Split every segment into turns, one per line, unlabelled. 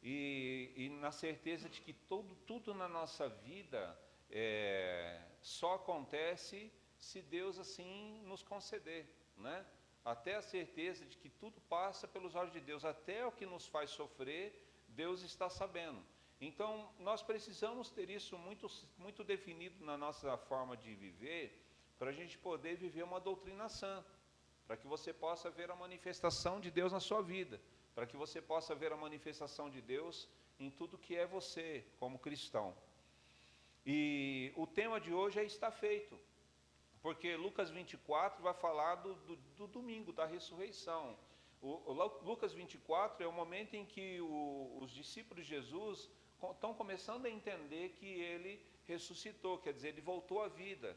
e na certeza de que tudo na nossa vida só acontece se Deus assim nos conceder, né? Até a certeza de que tudo passa pelos olhos de Deus, até o que nos faz sofrer, Deus está sabendo. Então, nós precisamos ter isso muito definido na nossa forma de viver, para a gente poder viver uma doutrina sã, para que você possa ver a manifestação de Deus na sua vida, para que você possa ver a manifestação de Deus em tudo que é você, como cristão. E o tema de hoje é está feito, porque Lucas 24 vai falar do domingo, da ressurreição. O Lucas 24 é o momento em que os discípulos de Jesus estão começando a entender que ele ressuscitou, quer dizer, ele voltou à vida.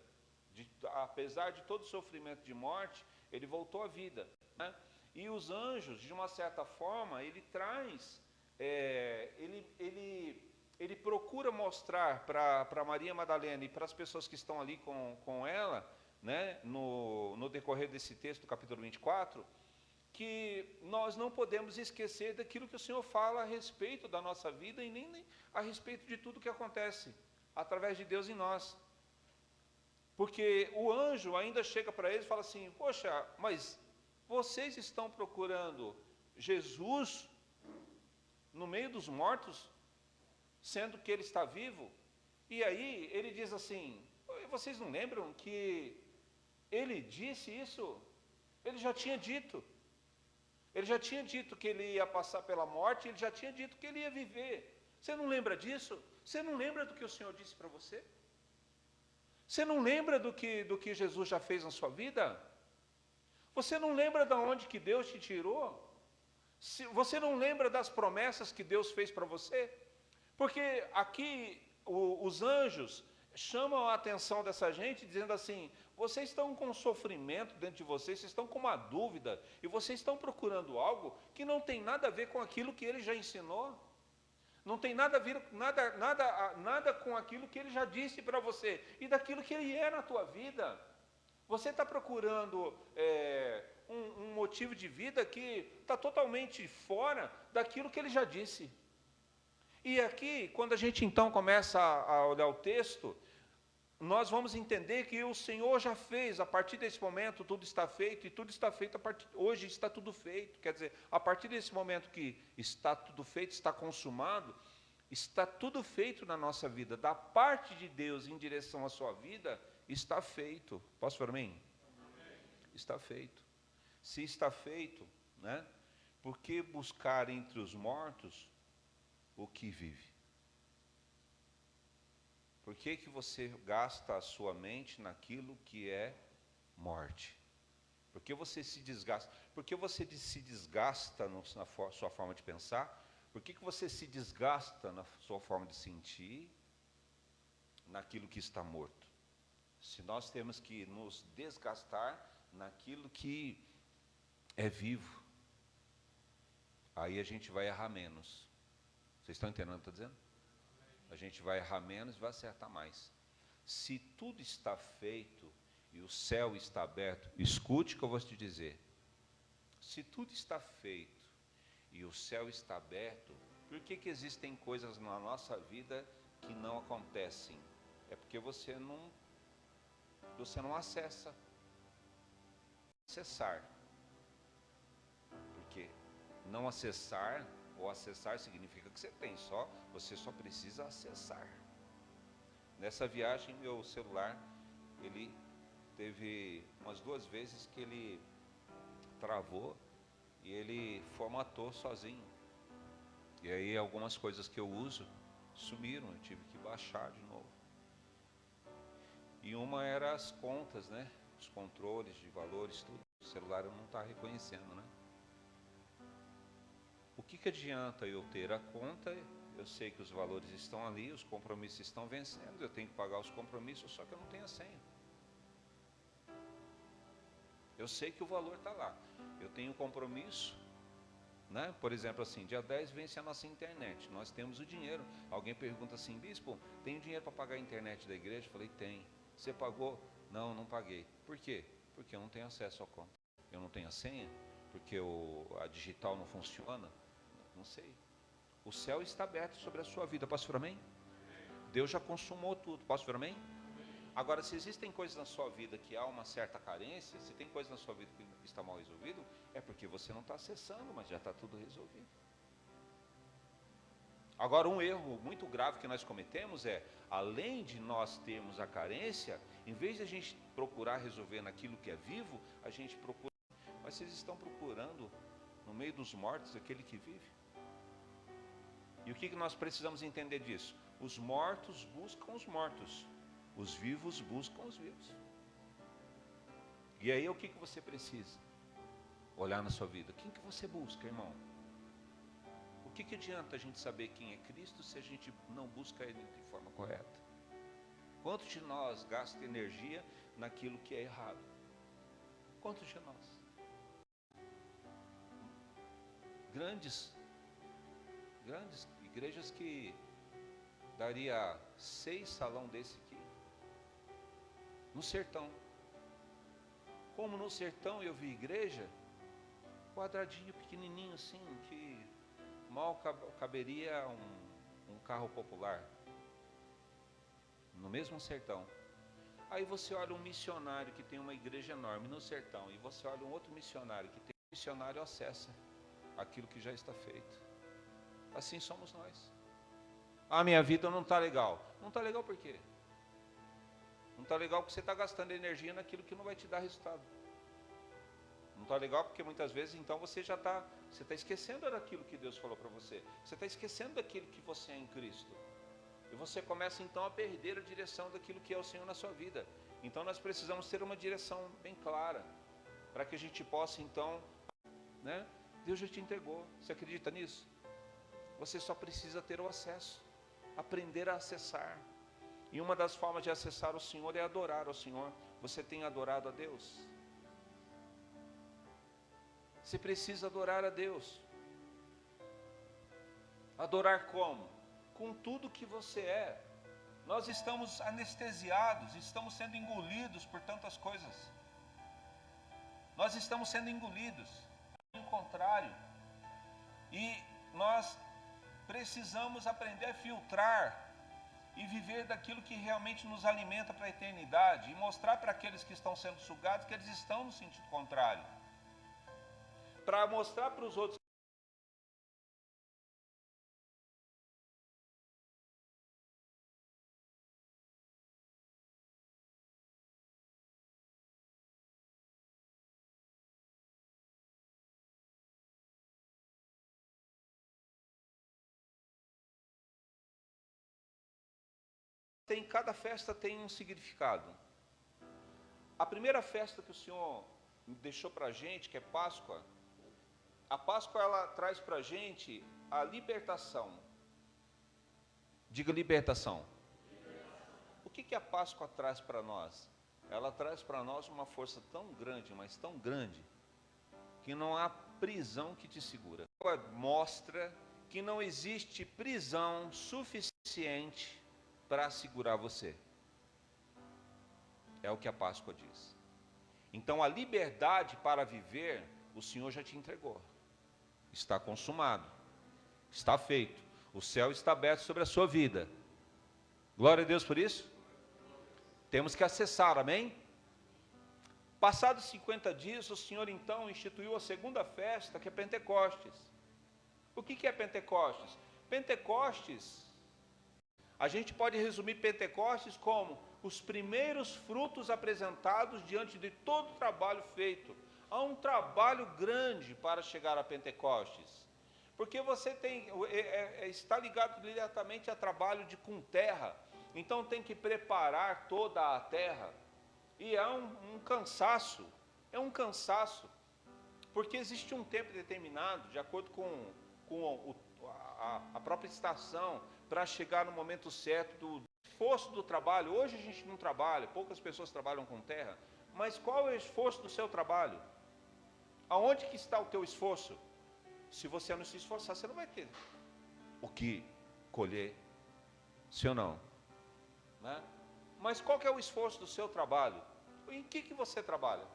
Apesar de todo o sofrimento de morte, ele voltou à vida, né? E os anjos, de uma certa forma, ele traz, ele procura mostrar para Maria Madalena e para as pessoas que estão ali com ela, né, no decorrer desse texto, do capítulo 24, que nós não podemos esquecer daquilo que o Senhor fala a respeito da nossa vida e nem a respeito de tudo que acontece através de Deus em nós. Porque o anjo ainda chega para eles e fala assim: poxa, mas vocês estão procurando Jesus no meio dos mortos, sendo que ele está vivo? E aí ele diz assim: vocês não lembram que ele disse isso? Ele já tinha dito. Ele já tinha dito que ele ia passar pela morte, ele já tinha dito que ele ia viver. Você não lembra disso? Você não lembra do que o Senhor disse para você? Você não lembra do que Jesus já fez na sua vida? Você não lembra de onde que Deus te tirou? Você não lembra das promessas que Deus fez para você? Porque aqui os anjos chamam a atenção dessa gente dizendo assim: vocês estão com um sofrimento dentro de vocês estão com uma dúvida, e vocês estão procurando algo que não tem nada a ver com aquilo que ele já ensinou. Não tem nada a ver, nada com aquilo que ele já disse para você e daquilo que ele é na tua vida. Você está procurando um motivo de vida que está totalmente fora daquilo que ele já disse. E aqui, quando a gente então começa a olhar o texto, nós vamos entender que o Senhor já fez, a partir desse momento tudo está feito, e tudo está feito hoje está tudo feito. Quer dizer, a partir desse momento que está tudo feito, está consumado, está tudo feito na nossa vida. Da parte de Deus em direção à sua vida, está feito. Posso falar amém? Está feito. Se está feito, né? Por que buscar entre os mortos o que vive? Por que você gasta a sua mente naquilo que é morte? Por que você se desgasta? Por que você se desgasta na sua forma de pensar? Por que você se desgasta na sua forma de sentir naquilo que está morto? Se nós temos que nos desgastar naquilo que é vivo, aí a gente vai errar menos. Vocês estão entendendo o que eu estou dizendo? A gente vai errar menos e vai acertar mais. Se tudo está feito e o céu está aberto, escute o que eu vou te dizer. Se tudo está feito e o céu está aberto, por que existem coisas na nossa vida que não acontecem? É porque você não acessa. Acessar. Porque não acessar, ou acessar significa que você só precisa acessar. Nessa viagem, meu celular, ele teve umas 2 vezes que ele travou e ele formatou sozinho. E aí algumas coisas que eu uso sumiram, eu tive que baixar de novo. E uma era as contas, né? Os controles de valores, tudo. O celular não está reconhecendo, né? O que adianta eu ter a conta? Eu sei que os valores estão ali, os compromissos estão vencendo, eu tenho que pagar os compromissos, só que eu não tenho a senha. Eu sei que o valor está lá. Eu tenho compromisso, né? Por exemplo, assim, dia 10 vence a nossa internet. Nós temos o dinheiro. Alguém pergunta assim: bispo, tem dinheiro para pagar a internet da igreja? Eu falei: tem. Você pagou? Não, não paguei. Por quê? Porque eu não tenho acesso à conta. Eu não tenho a senha? Porque a digital não funciona? Não sei. O céu está aberto sobre a sua vida. Posso ver amém? Deus já consumou tudo. Posso ver amém? Agora, se existem coisas na sua vida que há uma certa carência, se tem coisas na sua vida que está mal resolvido, é porque você não está acessando, mas já está tudo resolvido. Agora, um erro muito grave que nós cometemos é, além de nós termos a carência, em vez de a gente procurar resolver naquilo que é vivo, a gente procura. Mas vocês estão procurando no meio dos mortos aquele que vive? E o que nós precisamos entender disso? Os mortos buscam os mortos, os vivos buscam os vivos. E aí o que você precisa? Olhar na sua vida. Quem que você busca, irmão? O que adianta a gente saber quem é Cristo se a gente não busca Ele de forma correta? Quantos de nós gasta energia naquilo que é errado? Quantos de nós? Grandes igrejas que daria 6 salão desse aqui, no sertão. Como no sertão eu vi igreja, quadradinho, pequenininho assim, que mal caberia um carro popular, no mesmo sertão. Aí você olha um missionário que tem uma igreja enorme no sertão, e você olha um outro missionário que tem um missionário acessa aquilo que já está feito. Assim somos nós. A minha vida não está legal. Não está legal por quê? Não está legal porque você está gastando energia naquilo que não vai te dar resultado. Não está legal porque muitas vezes então você está esquecendo daquilo que Deus falou para você. Você está esquecendo daquilo que você é em Cristo. E você começa então a perder a direção daquilo que é o Senhor na sua vida. Então nós precisamos ter uma direção bem clara, para que a gente possa então, né? Deus já te entregou. Você acredita nisso? Você só precisa ter o acesso, aprender a acessar. E uma das formas de acessar o Senhor é adorar ao Senhor. Você tem adorado a Deus? Você precisa adorar a Deus. Adorar como? Com tudo que você é. Nós estamos anestesiados, estamos sendo engolidos por tantas coisas. Nós estamos sendo engolidos, ao contrário. E nós precisamos aprender a filtrar e viver daquilo que realmente nos alimenta para a eternidade e mostrar para aqueles que estão sendo sugados que eles estão no sentido contrário. Para mostrar para os outros cada festa tem um significado. A primeira festa que o Senhor deixou para a gente, que é Páscoa, a Páscoa ela traz para a gente a libertação. Diga libertação. O que a Páscoa traz para nós? Ela traz para nós uma força tão grande, mas tão grande, que não há prisão que te segura. Mostra que não existe prisão suficiente para segurar você. É o que a Páscoa diz. Então a liberdade para viver, o Senhor já te entregou. Está consumado. Está feito. O céu está aberto sobre a sua vida. Glória a Deus por isso. Temos que acessar, amém? Passados 50 dias, o Senhor então instituiu a segunda festa, que é Pentecostes. O que é Pentecostes? Pentecostes, a gente pode resumir Pentecostes como os primeiros frutos apresentados diante de todo o trabalho feito. Há um trabalho grande para chegar a Pentecostes, porque você está ligado diretamente a trabalho com terra, então tem que preparar toda a terra, e é um cansaço, porque existe um tempo determinado, de acordo com a própria estação, para chegar no momento certo do esforço do trabalho. Hoje a gente não trabalha, poucas pessoas trabalham com terra, mas qual é o esforço do seu trabalho? Aonde que está o teu esforço? Se você não se esforçar, você não vai ter o que colher, sim ou não? Né? Mas qual que é o esforço do seu trabalho? Em que você trabalha?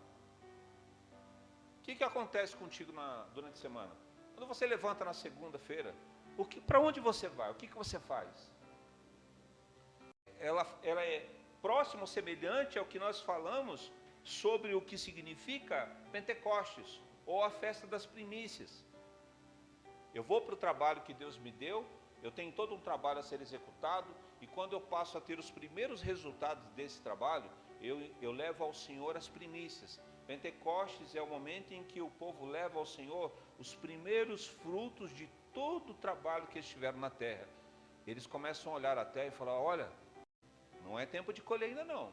O que acontece contigo durante a semana? Quando você levanta na segunda-feira, Para onde você vai? O que você faz? Ela é próxima ou semelhante ao que nós falamos sobre o que significa Pentecostes, ou a festa das primícias. Eu vou para o trabalho que Deus me deu, eu tenho todo um trabalho a ser executado, e quando eu passo a ter os primeiros resultados desse trabalho, eu levo ao Senhor as primícias. Pentecostes é o momento em que o povo leva ao Senhor os primeiros frutos de todo o trabalho que eles tiveram na terra. Eles começam a olhar a terra e falar: olha, não é tempo de colher ainda não.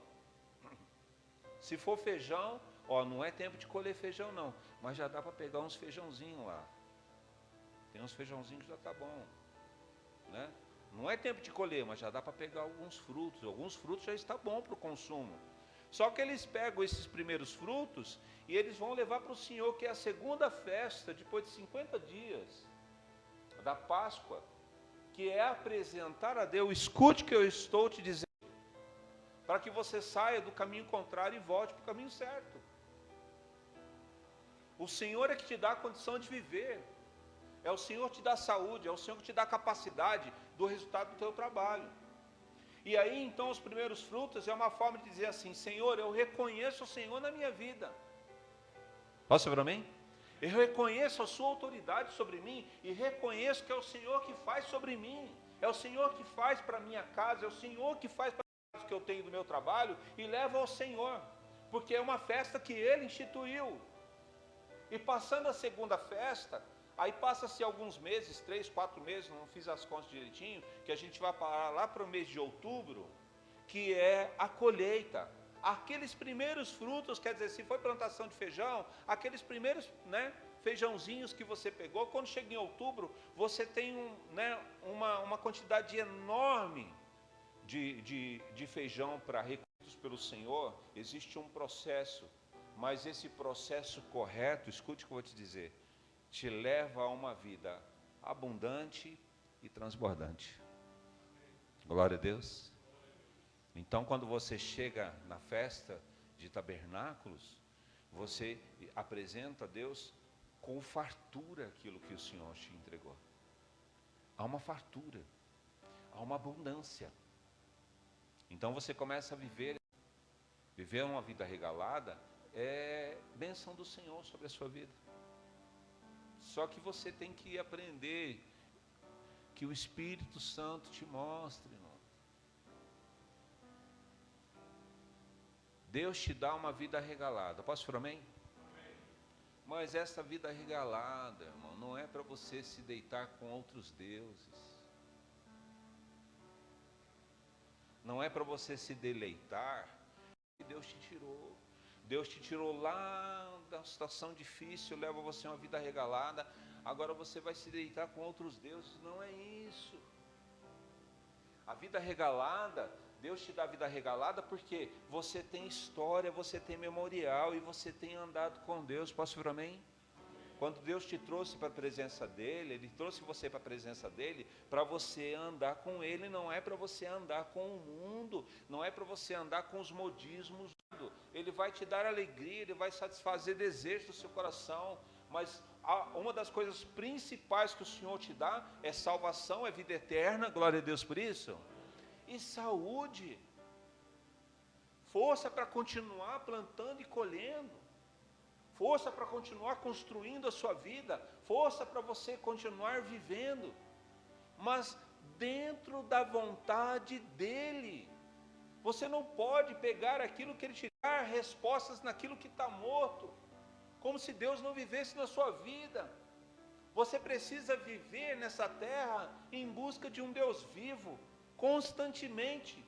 Se for feijão, não é tempo de colher feijão não, mas já dá para pegar uns feijãozinhos lá. Tem uns feijãozinhos que já está bom, né? Não é tempo de colher, mas já dá para pegar alguns frutos já está bom para o consumo. Só que eles pegam esses primeiros frutos e eles vão levar para o Senhor, que é a segunda festa, depois de 50 dias, da Páscoa, que é apresentar a Deus. Escute o que eu estou te dizendo, para que você saia do caminho contrário e volte para o caminho certo. O Senhor é que te dá a condição de viver, é o Senhor que te dá saúde, é o Senhor que te dá a capacidade do resultado do teu trabalho. E aí então os primeiros frutos é uma forma de dizer assim: Senhor, eu reconheço o Senhor na minha vida. Posso para mim? Eu reconheço a sua autoridade sobre mim e reconheço que é o Senhor que faz sobre mim, é o Senhor que faz para a minha casa, é o Senhor que faz para a casa que eu tenho do meu trabalho, e leva ao Senhor, porque é uma festa que Ele instituiu. E passando a segunda festa, aí passa-se alguns meses, 3, 4 meses, não fiz as contas direitinho, que a gente vai parar lá para o mês de outubro, que é a colheita. Aqueles primeiros frutos, quer dizer, se foi plantação de feijão, aqueles primeiros, feijãozinhos que você pegou, quando chega em outubro, você tem uma quantidade enorme de feijão para recolhidos pelo Senhor. Existe um processo, mas esse processo correto, escute o que eu vou te dizer, te leva a uma vida abundante e transbordante. Glória a Deus. Então, quando você chega na festa de tabernáculos, você apresenta a Deus com fartura aquilo que o Senhor te entregou. Há uma fartura, há uma abundância. Então você começa a viver uma vida regalada, é bênção do Senhor sobre a sua vida. Só que você tem que aprender que o Espírito Santo te mostre, irmão. Deus te dá uma vida regalada. Posso falar amém? Mas essa vida regalada, irmão, não é para você se deitar com outros deuses. Não é para você se deleitar que Deus te tirou. Deus te tirou lá da situação difícil, leva você a uma vida regalada. Agora você vai se deitar com outros deuses. Não é isso. A vida regalada, Deus te dá a vida regalada porque você tem história, você tem memorial e você tem andado com Deus. Posso vir amém? Quando Deus te trouxe para a presença dEle, Ele trouxe você para a presença dEle para você andar com Ele, não é para você andar com o mundo, não é para você andar com os modismos. Ele vai te dar alegria, Ele vai satisfazer desejos do seu coração, mas uma das coisas principais que o Senhor te dá é salvação, é vida eterna, glória a Deus por isso, e saúde, força para continuar plantando e colhendo, força para continuar construindo a sua vida, força para você continuar vivendo, mas dentro da vontade dEle. Você não pode pegar aquilo que Ele te dá, respostas naquilo que está morto, como se Deus não vivesse na sua vida. Você precisa viver nessa terra em busca de um Deus vivo, constantemente.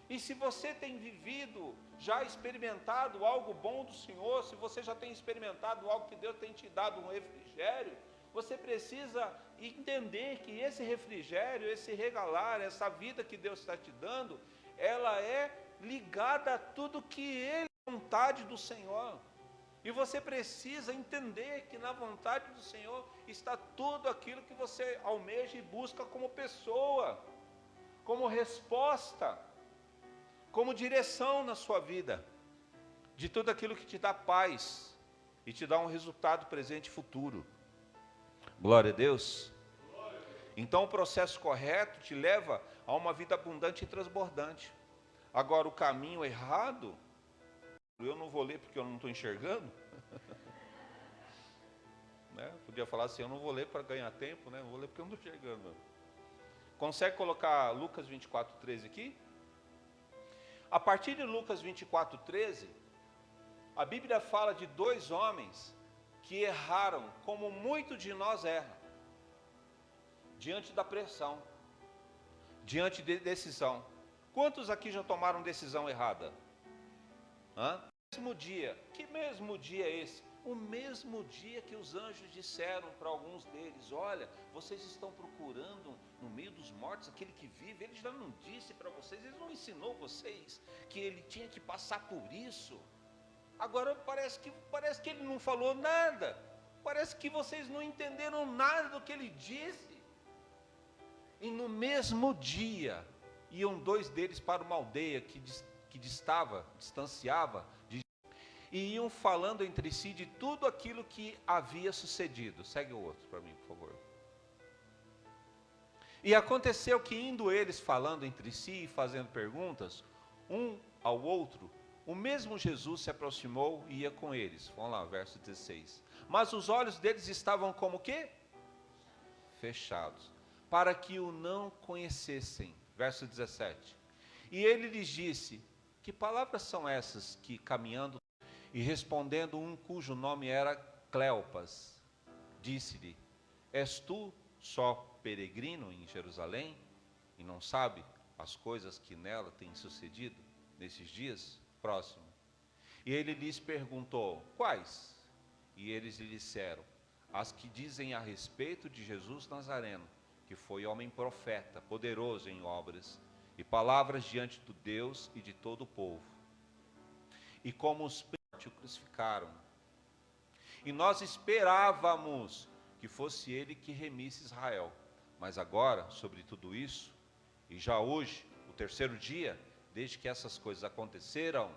E se você tem vivido, já experimentado algo bom do Senhor, se você já tem experimentado algo que Deus tem te dado, um refrigério, você precisa entender que esse refrigério, esse regalar, essa vida que Deus está te dando, ela é ligada a tudo que Ele é a vontade do Senhor. E você precisa entender que na vontade do Senhor está tudo aquilo que você almeja e busca como pessoa, como resposta, como direção na sua vida, de tudo aquilo que te dá paz e te dá um resultado presente e futuro. Glória a Deus. Então, o processo correto te leva a uma vida abundante e transbordante. Agora, o caminho errado, eu não vou ler porque eu não estou enxergando. Né? Podia falar assim, eu não vou ler para ganhar tempo, né? Não vou ler porque eu não estou enxergando. Consegue colocar Lucas 24:13 aqui? A partir de Lucas 24:13, a Bíblia fala de dois homens que erraram, como muito de nós erra, diante da pressão, diante de decisão. Quantos aqui já tomaram decisão errada? Mesmo dia. Que mesmo dia é esse? O mesmo dia que os anjos disseram para alguns deles, olha, vocês estão procurando no meio dos mortos aquele que vive. Ele já não disse para vocês, ele não ensinou vocês que ele tinha que passar por isso. Agora parece que ele não falou nada. Parece que vocês não entenderam nada do que ele disse. E no mesmo dia, iam dois deles para uma aldeia que distanciava, e iam falando entre si de tudo aquilo que havia sucedido. Segue o outro para mim, por favor. E aconteceu que, indo eles falando entre si e fazendo perguntas, um ao outro, o mesmo Jesus se aproximou e ia com eles. Vamos lá, verso 16. Mas os olhos deles estavam como o quê? Fechados, para que o não conhecessem. Verso 17. E ele lhes disse, que palavras são essas que caminhando, e respondendo um cujo nome era Cleopas, disse-lhe, és tu só peregrino em Jerusalém, e não sabe as coisas que nela têm sucedido nesses dias? Próximo. E ele lhes perguntou, quais? E eles lhe disseram, as que dizem a respeito de Jesus Nazareno, que foi homem profeta, poderoso em obras e palavras diante do Deus e de todo o povo. E como os o crucificaram. E nós esperávamos que fosse ele que remisse Israel. Mas agora, sobre tudo isso, e já hoje, o terceiro dia, desde que essas coisas aconteceram,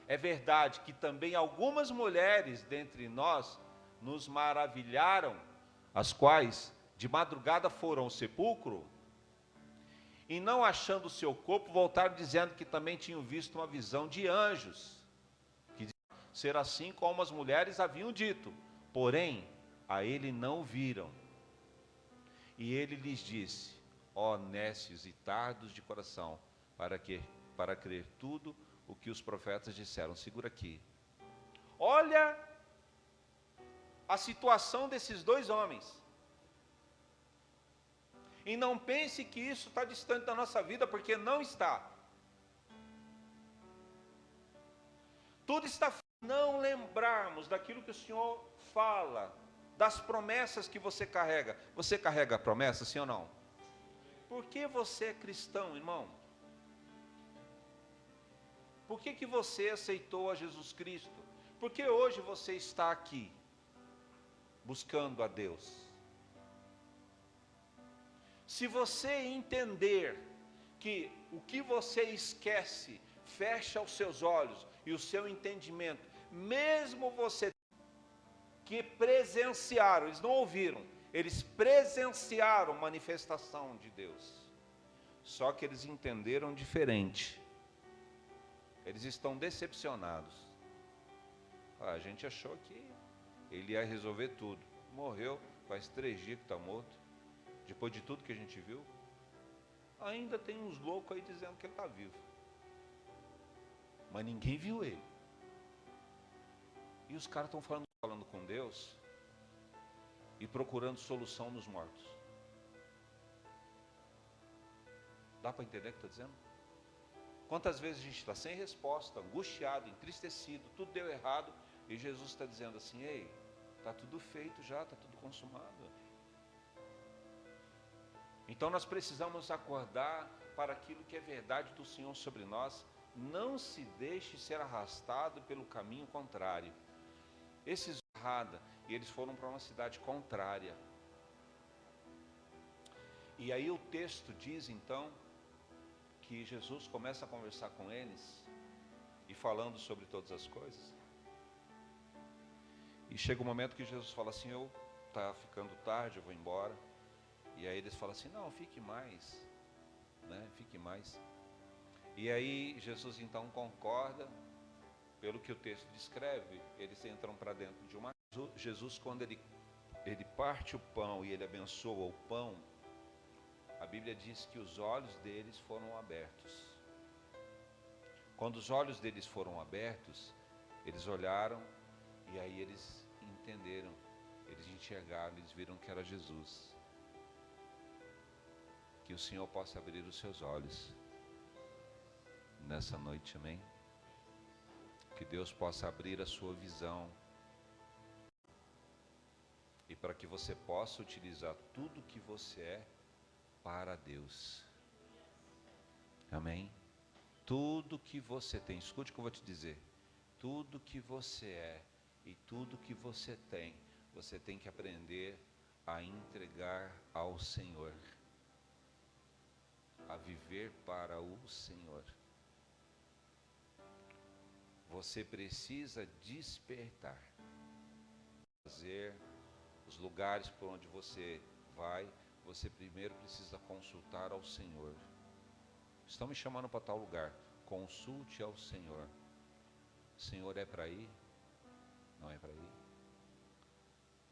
é verdade que também algumas mulheres dentre nós nos maravilharam, as quais de madrugada foram ao sepulcro, e não achando o seu corpo, voltaram dizendo que também tinham visto uma visão de anjos, ser assim como as mulheres haviam dito, porém a ele não viram. E ele lhes disse, ó nécios e tardos de coração, para crer tudo o que os profetas disseram. Segura aqui. Olha a situação desses dois homens. E não pense que isso está distante da nossa vida, porque não está. Tudo está não lembrarmos daquilo que o Senhor fala, das promessas que você carrega. Você carrega a promessa, sim ou não? Por que você é cristão, irmão? Por que você aceitou a Jesus Cristo? Por que hoje você está aqui, buscando a Deus? Se você entender que o que você esquece, fecha os seus olhos e o seu entendimento, mesmo você que presenciaram, eles não ouviram, eles presenciaram manifestação de Deus, só que eles entenderam diferente, eles estão decepcionados. A gente achou que ele ia resolver tudo, morreu, faz 3 dias que está morto, depois de tudo que a gente viu, ainda tem uns loucos aí dizendo que ele está vivo, mas ninguém viu ele. E os caras estão falando com Deus e procurando solução nos mortos. Dá para entender o que estou dizendo? Quantas vezes a gente está sem resposta, angustiado, entristecido, tudo deu errado, e Jesus está dizendo assim, ei, está tudo feito já, está tudo consumado. Então nós precisamos acordar para aquilo que é verdade do Senhor sobre nós. Não se deixe ser arrastado pelo caminho contrário. Esses errada, e eles foram para uma cidade contrária. E aí o texto diz então que Jesus começa a conversar com eles e falando sobre todas as coisas. E chega um momento que Jesus fala assim, está ficando tarde, eu vou embora. E aí eles falam assim, não, fique mais, né? Fique mais. E aí Jesus então concorda, pelo que o texto descreve, eles entram para dentro de uma... Jesus, quando ele parte o pão e ele abençoa o pão, a Bíblia diz que os olhos deles foram abertos. Quando os olhos deles foram abertos, eles olharam e aí eles entenderam, eles enxergaram, eles viram que era Jesus. Que o Senhor possa abrir os seus olhos nessa noite, amém? Que Deus possa abrir a sua visão e para que você possa utilizar tudo que você é para Deus, amém? Tudo que você tem, escute o que eu vou te dizer, tudo que você é e tudo que você tem que aprender a entregar ao Senhor, a viver para o Senhor. Você precisa despertar, fazer os lugares por onde você vai, você primeiro precisa consultar ao Senhor. Estão me chamando para tal lugar, consulte ao Senhor. Senhor, é para ir? Não é para ir?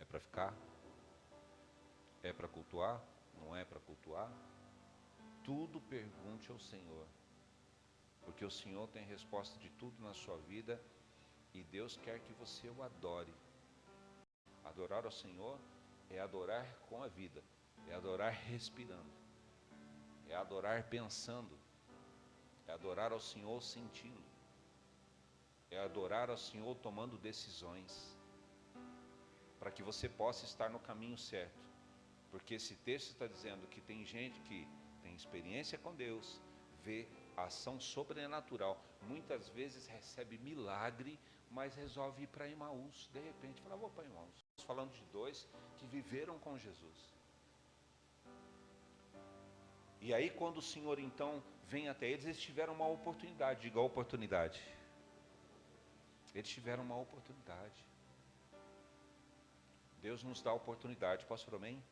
É para ficar? É para cultuar? Não é para cultuar? Tudo pergunte ao Senhor, porque o Senhor tem resposta de tudo na sua vida e Deus quer que você o adore. Adorar ao Senhor é adorar com a vida, é adorar respirando, é adorar pensando, é adorar ao Senhor sentindo, é adorar ao Senhor tomando decisões, para que você possa estar no caminho certo, porque esse texto está dizendo que tem gente que tem experiência com Deus, vê ação sobrenatural, muitas vezes recebe milagre, mas resolve ir para Emaús, de repente, fala, vou para Emaús. Estamos falando de dois que viveram com Jesus. E aí quando o Senhor então vem até eles, eles tiveram uma oportunidade, diga oportunidade. Eles tiveram uma oportunidade. Deus nos dá oportunidade, pastor, amém?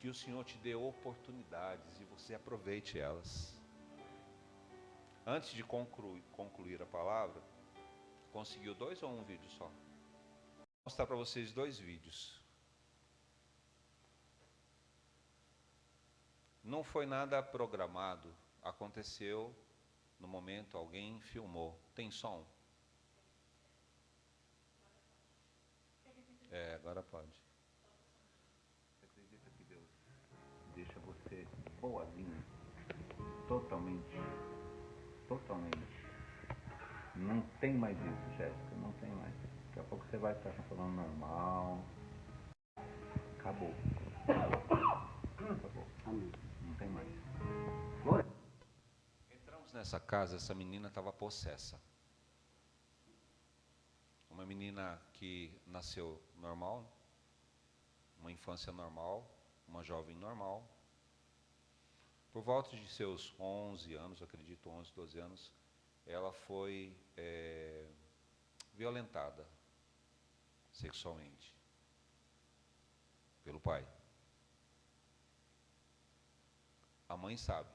Que o Senhor te dê oportunidades e você aproveite elas. Antes de concluir a palavra, conseguiu 2 ou 1 vídeo só? Vou mostrar para vocês 2 vídeos. Não foi nada programado, aconteceu no momento, alguém filmou. Tem som? Agora pode. Você acredita que Deus deixa você boazinho? Totalmente. Não tem mais isso, Jéssica, não tem mais. Daqui a pouco você vai estar falando normal. Acabou. Amém. Não tem mais. Glória. Entramos nessa casa, essa menina estava possessa. Uma menina que nasceu normal, uma infância normal, uma jovem normal. Por volta de seus 11 anos, acredito 11, 12 anos, ela foi violentada sexualmente pelo pai. A mãe sabe.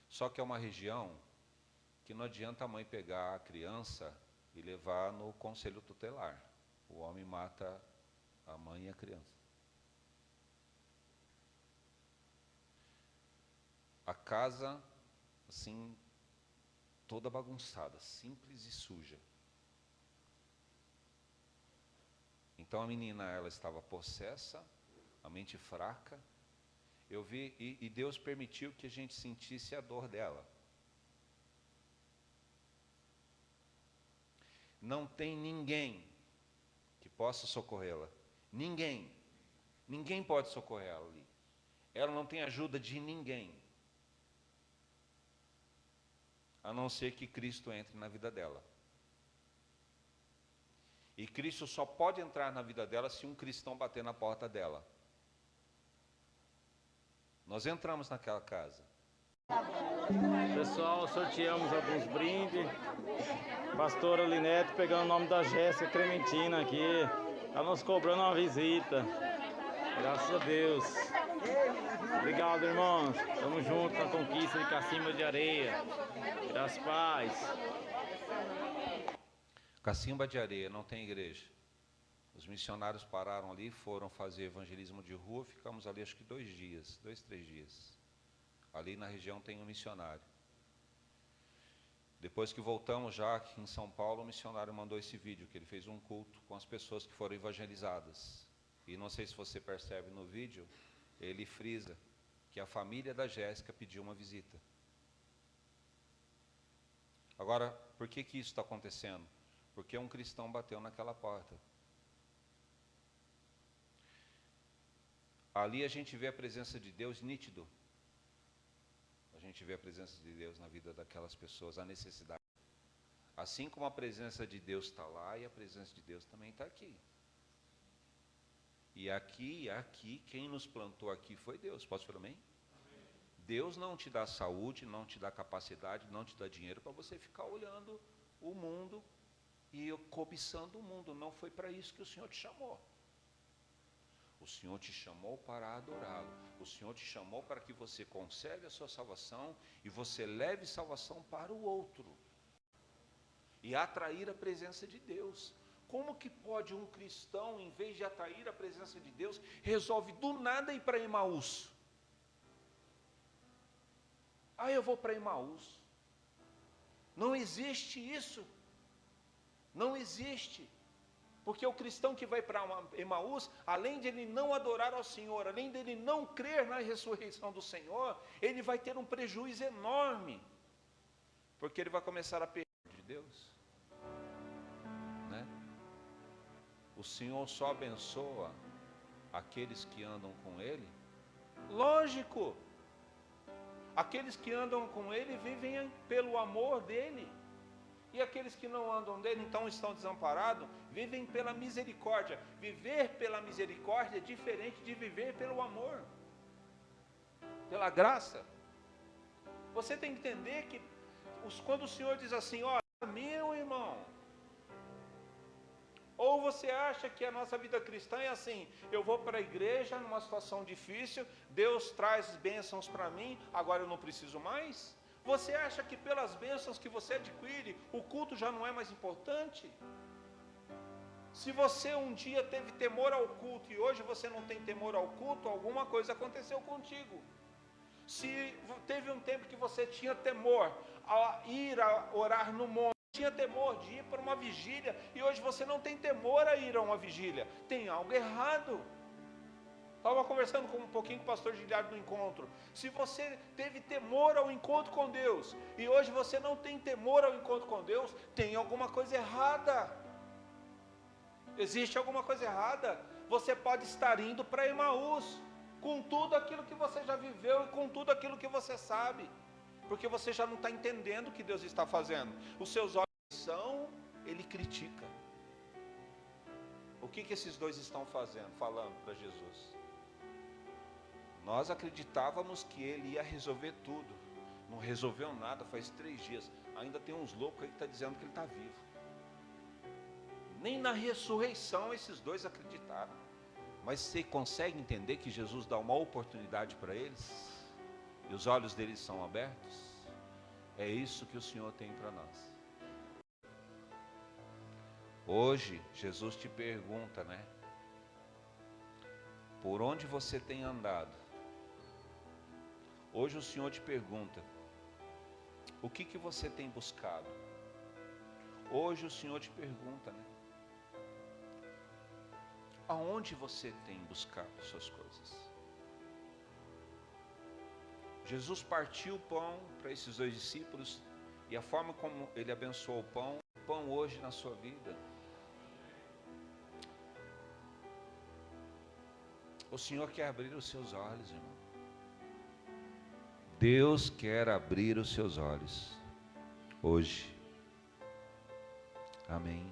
Só que é uma região que não adianta a mãe pegar a criança e levar no conselho tutelar. O homem mata a mãe e a criança. A casa, assim, toda bagunçada, simples e suja. Então a menina, ela estava possessa, a mente fraca. Eu vi, e Deus permitiu que a gente sentisse a dor dela. Não tem ninguém que possa socorrê-la. Ninguém. Ninguém pode socorrê-la ali. Ela não tem ajuda de ninguém. A não ser que Cristo entre na vida dela. E Cristo só pode entrar na vida dela se um cristão bater na porta dela. Nós entramos naquela casa.
Pessoal, sorteamos alguns brindes. Pastora Linete pegando o nome da Jéssica Clementina aqui. Ela nos cobrando uma visita. Graças a Deus. Obrigado, irmãos. Estamos juntos na conquista de Cacimba de Areia. Graças a paz.
Cacimba de Areia, não tem igreja. Os missionários pararam ali, foram fazer evangelismo de rua, ficamos ali acho que 2 dias, 2, 3 dias. Ali na região tem um missionário. Depois que voltamos já aqui em São Paulo, o missionário mandou esse vídeo, que ele fez um culto com as pessoas que foram evangelizadas. E não sei se você percebe no vídeo, ele frisa que a família da Jéssica pediu uma visita. Agora, por que isso está acontecendo? Porque um cristão bateu naquela porta. Ali a gente vê a presença de Deus nítido. A gente vê a presença de Deus na vida daquelas pessoas, a necessidade. Assim como a presença de Deus está lá, e a presença de Deus também está aqui. E aqui, quem nos plantou aqui foi Deus. Posso falar amém? Deus não te dá saúde, não te dá capacidade, não te dá dinheiro para você ficar olhando o mundo e cobiçando o mundo. Não foi para isso que o Senhor te chamou. O Senhor te chamou para adorá-lo. O Senhor te chamou para que você conserve a sua salvação e você leve salvação para o outro. E atrair a presença de Deus. Como que pode um cristão, em vez de atrair a presença de Deus, resolve do nada ir para Emaús? Eu vou para Emaús. Não existe isso. Não existe. Porque o cristão que vai para Emaús, além de ele não adorar ao Senhor, além de ele não crer na ressurreição do Senhor, ele vai ter um prejuízo enorme. Porque ele vai começar a perder de Deus. Né? O Senhor só abençoa aqueles que andam com Ele? Lógico! Aqueles que andam com Ele vivem pelo amor dEle. E aqueles que não andam dele, então estão desamparados, vivem pela misericórdia. Viver pela misericórdia é diferente de viver pelo amor, pela graça. Você tem que entender que quando o Senhor diz assim, meu irmão, ou você acha que a nossa vida cristã é assim, eu vou para a igreja numa situação difícil, Deus traz bênçãos para mim, agora eu não preciso mais? Você acha que pelas bênçãos que você adquire, o culto já não é mais importante? Se você um dia teve temor ao culto e hoje você não tem temor ao culto, alguma coisa aconteceu contigo. Se teve um tempo que você tinha temor a ir a orar no monte, tinha temor de ir para uma vigília, e hoje você não tem temor a ir a uma vigília, tem algo errado. Estava conversando um pouquinho com o pastor Giliardo no encontro. Se você teve temor ao encontro com Deus e hoje você não tem temor ao encontro com Deus, tem alguma coisa errada. Existe alguma coisa errada. Você pode estar indo para Emaús com tudo aquilo que você já viveu e com tudo aquilo que você sabe, porque você já não está entendendo o que Deus está fazendo. Os seus olhos são, ele critica. O que esses dois estão falando para Jesus? Nós acreditávamos que ele ia resolver tudo. Não resolveu nada, faz 3 dias. Ainda tem uns loucos aí que estão dizendo que ele está vivo. Nem na ressurreição esses dois acreditaram. Mas você consegue entender que Jesus dá uma oportunidade para eles? E os olhos deles são abertos? É isso que o Senhor tem para nós. Hoje, Jesus te pergunta, né? Por onde você tem andado? Hoje o Senhor te pergunta, o que você tem buscado? Hoje o Senhor te pergunta, né? Aonde você tem buscado suas coisas? Jesus partiu o pão para esses 2 discípulos, e a forma como ele abençoou o pão hoje na sua vida. O Senhor quer abrir os seus olhos, irmão. Deus quer abrir os seus olhos hoje. Amém.